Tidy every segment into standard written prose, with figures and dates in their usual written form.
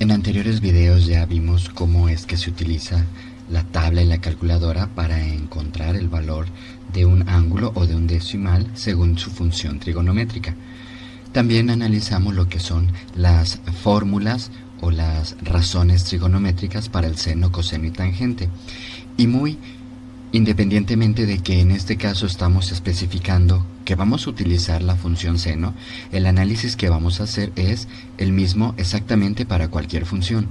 En anteriores videos ya vimos cómo es que se utiliza la tabla y la calculadora para encontrar el valor de un ángulo o de un decimal según su función trigonométrica. También analizamos lo que son las fórmulas o las razones trigonométricas para el seno, coseno y tangente. Y muy independientemente de que en este caso estamos especificando que vamos a utilizar la función seno, el análisis que vamos a hacer es el mismo exactamente para cualquier función.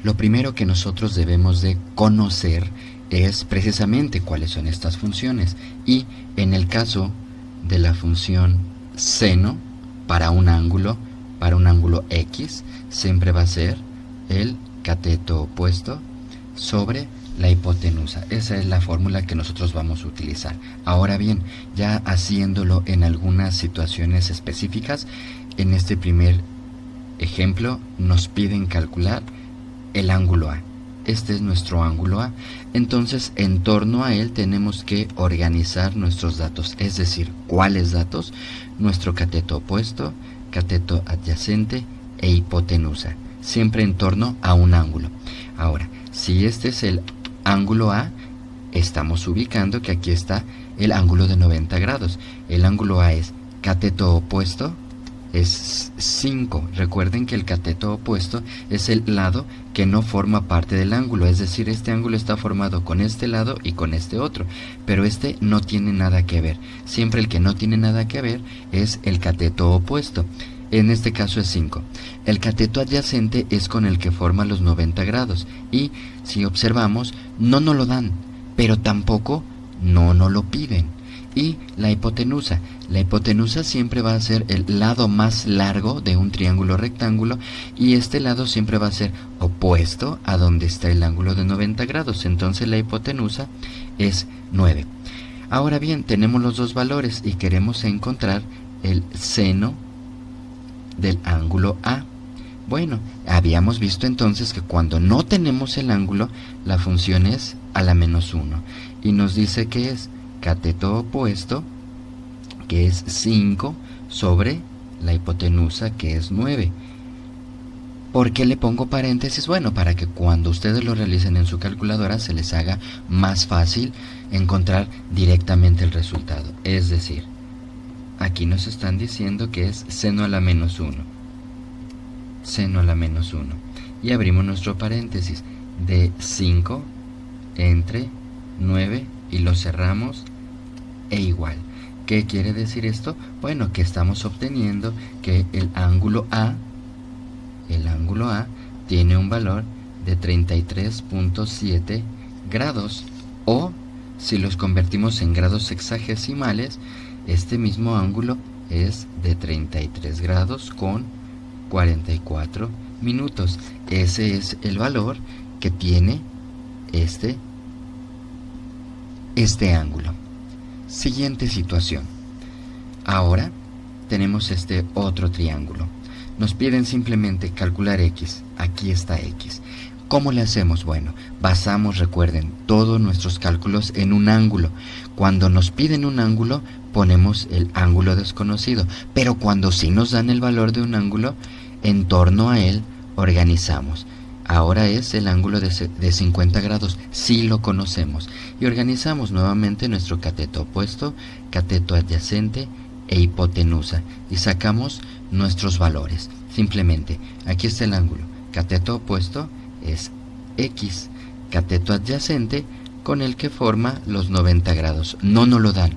Lo primero que nosotros debemos de conocer es precisamente cuáles son estas funciones. Y en el caso de la función seno, para un ángulo X, siempre va a ser el cateto opuesto sobre la hipotenusa. Esa es la fórmula que nosotros vamos a utilizar. Ahora bien, ya haciéndolo en algunas situaciones específicas, en este primer ejemplo nos piden calcular el ángulo A. Este es nuestro ángulo A. Entonces, en torno a él tenemos que organizar nuestros datos. Es decir, ¿cuáles datos? Nuestro cateto opuesto, cateto adyacente e hipotenusa. Siempre en torno a un ángulo. Ahora, si este es el ángulo A, estamos ubicando que aquí está el ángulo de 90 grados. El ángulo A es cateto opuesto, es 5. Recuerden que el cateto opuesto es el lado que no forma parte del ángulo, es decir, este ángulo está formado con este lado y con este otro, pero este no tiene nada que ver. Siempre el que no tiene nada que ver es el cateto opuesto. En este caso es 5. El cateto adyacente es con el que forma los 90 grados. Y si observamos, no nos lo dan, pero tampoco no nos lo piden. Y la hipotenusa. La hipotenusa siempre va a ser el lado más largo de un triángulo rectángulo. Y este lado siempre va a ser opuesto a donde está el ángulo de 90 grados. Entonces la hipotenusa es 9. Ahora bien, tenemos los dos valores y queremos encontrar el seno del ángulo A. Bueno, habíamos visto entonces que cuando no tenemos el ángulo, la función es a la menos 1. Y nos dice que es cateto opuesto, que es 5, sobre la hipotenusa, que es 9. ¿Por qué le pongo paréntesis? Bueno, para que cuando ustedes lo realicen en su calculadora se les haga más fácil encontrar directamente el resultado. Es decir, aquí nos están diciendo que es seno a la menos 1. Seno a la menos 1. Y abrimos nuestro paréntesis de 5 entre 9 y lo cerramos e igual. ¿Qué quiere decir esto? Bueno, que estamos obteniendo que el ángulo A tiene un valor de 33.7 grados, o si los convertimos en grados sexagesimales, este mismo ángulo es de 33 grados con 44 minutos. Ese es el valor que tiene este ángulo. Siguiente situación. Ahora tenemos este otro triángulo. Nos piden simplemente calcular X. Aquí está X. ¿Cómo le hacemos? Bueno, basamos, recuerden, todos nuestros cálculos en un ángulo. Cuando nos piden un ángulo, ponemos el ángulo desconocido. Pero cuando sí nos dan el valor de un ángulo, en torno a él organizamos. Ahora es el ángulo de 50 grados, sí lo conocemos. Y organizamos nuevamente nuestro cateto opuesto, cateto adyacente e hipotenusa. Y sacamos nuestros valores. Simplemente, aquí está el ángulo. Cateto opuesto es X. Cateto adyacente con el que forma los 90 grados. No nos lo dan,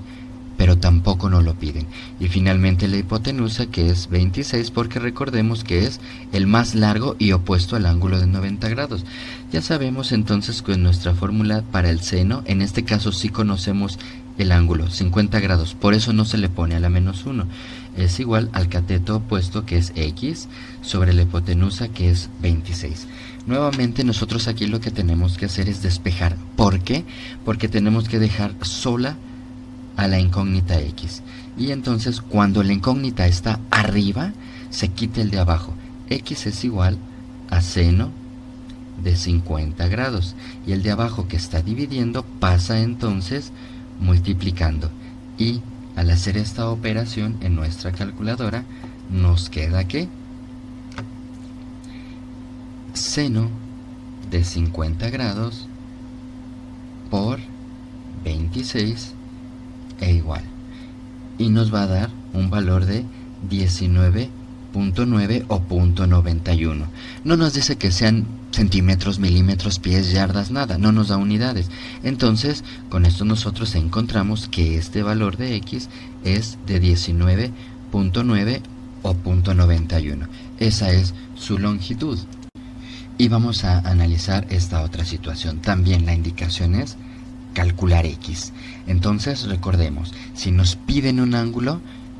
pero tampoco nos lo piden. Y finalmente la hipotenusa, que es 26, porque recordemos que es el más largo y opuesto al ángulo de 90 grados. Ya sabemos entonces que nuestra fórmula para el seno, en este caso sí conocemos el ángulo, 50 grados, por eso no se le pone a la menos 1. Es igual al cateto opuesto, que es X, sobre la hipotenusa, que es 26. Nuevamente nosotros aquí lo que tenemos que hacer es despejar. ¿Por qué? Porque tenemos que dejar sola a la incógnita X. Y entonces cuando la incógnita está arriba, se quita el de abajo. X es igual a seno de 50 grados. Y el de abajo que está dividiendo pasa entonces multiplicando. Y al hacer esta operación en nuestra calculadora, nos queda que seno de 50 grados por 26 e igual. Y nos va a dar un valor de 19.9 o .91. No nos dice que sean centímetros, milímetros, pies, yardas, nada. No nos da unidades. Entonces, con esto nosotros encontramos que este valor de x es de 19.9 o .91. Esa es su longitud. Y vamos a analizar esta otra situación. También la indicación es calcular x. Entonces recordemos, si nos piden un ángulo,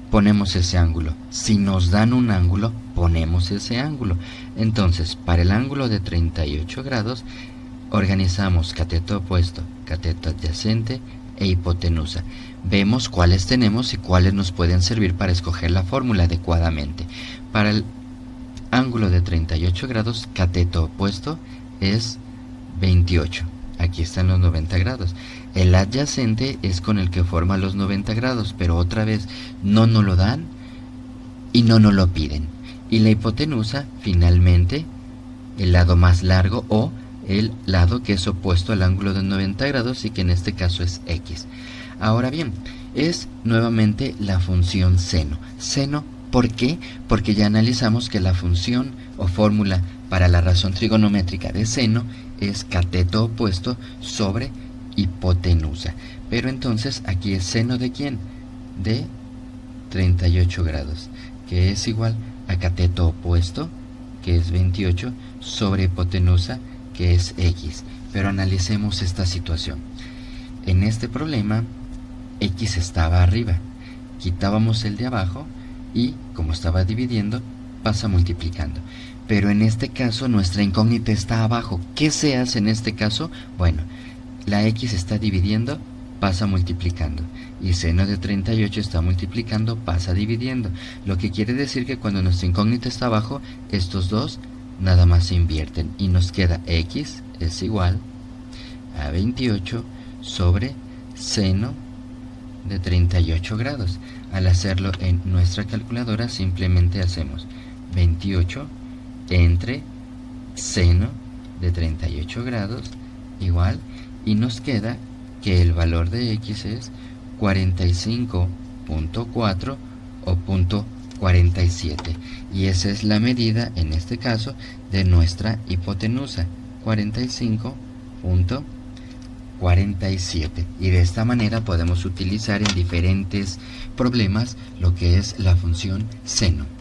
ponemos ese ángulo. Si nos dan un ángulo, ponemos ese ángulo. Entonces, para el ángulo de 38 grados, organizamos cateto opuesto, cateto adyacente e hipotenusa. Vemos cuáles tenemos y cuáles nos pueden servir para escoger la fórmula adecuadamente. Para el ángulo de 38 grados, cateto opuesto es 28. Aquí están los 90 grados. El adyacente es con el que forma los 90 grados, pero otra vez no nos lo dan y no nos lo piden. Y la hipotenusa, finalmente, el lado más largo o el lado que es opuesto al ángulo de 90 grados y que en este caso es x. Ahora bien, es nuevamente la función seno. Seno, ¿por qué? Porque ya analizamos que la función o fórmula para la razón trigonométrica de seno es cateto opuesto sobre hipotenusa. Pero entonces aquí es seno de ¿quién? De 38 grados, que es igual a cateto opuesto, que es 28, sobre hipotenusa, que es x. Pero analicemos esta situación. En este problema, x estaba arriba. Quitábamos el de abajo y, como estaba dividiendo, pasa multiplicando. Pero en este caso nuestra incógnita está abajo. ¿Qué se hace en este caso? Bueno, la x está dividiendo, pasa multiplicando. Y seno de 38 está multiplicando, pasa dividiendo. Lo que quiere decir que cuando nuestra incógnita está abajo, estos dos nada más se invierten. Y nos queda x es igual a 28 sobre seno de 38 grados. Al hacerlo en nuestra calculadora simplemente hacemos 28 entre seno de 38 grados igual, y nos queda que el valor de x es 45.4 o .47, y esa es la medida en este caso de nuestra hipotenusa, 45.47, y de esta manera podemos utilizar en diferentes problemas lo que es la función seno.